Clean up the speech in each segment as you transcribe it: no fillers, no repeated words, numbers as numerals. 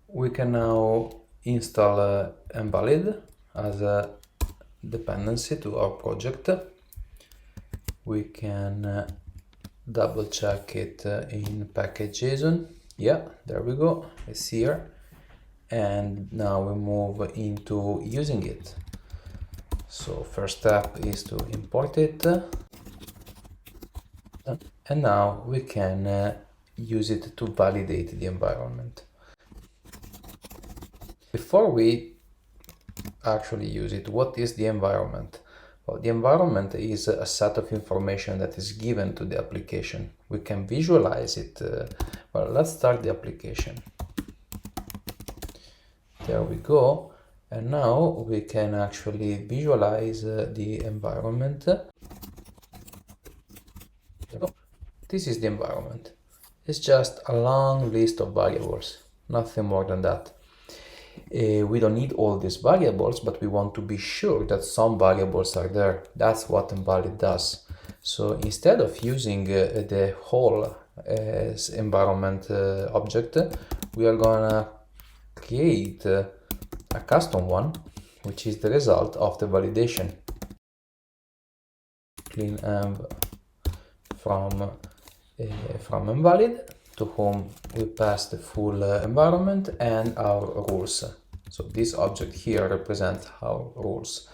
We can now install Envalid as a dependency to our project. We can double check it in package.json. Yeah, there we go, it's here. And now we move into using it. So first step is to import it. And now we can use it to validate the environment. Before we actually use it, what is the environment? Well, the environment is a set of information that is given to the application. We can visualize it. Well, let's start the application. There we go. And now we can actually visualize the environment. This is the environment. It's just a long list of variables, nothing more than that. We don't need all these variables, but we want to be sure that some variables are there. That's what Envalid does. So instead of using the whole environment object, we are gonna create a custom one, which is the result of the validation. Clean env from Envalid, to whom we pass the full environment and our rules. So this object here represents our rules.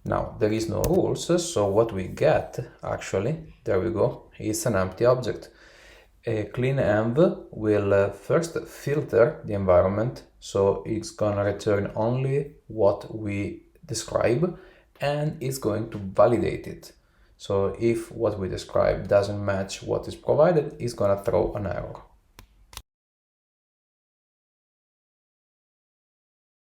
Now there is no rules, so what we get actually, there we go, is an empty object. A clean env will first filter the environment, so it's gonna return only what we describe, and it's going to validate it. So if what we describe doesn't match what is provided, it's gonna throw an error.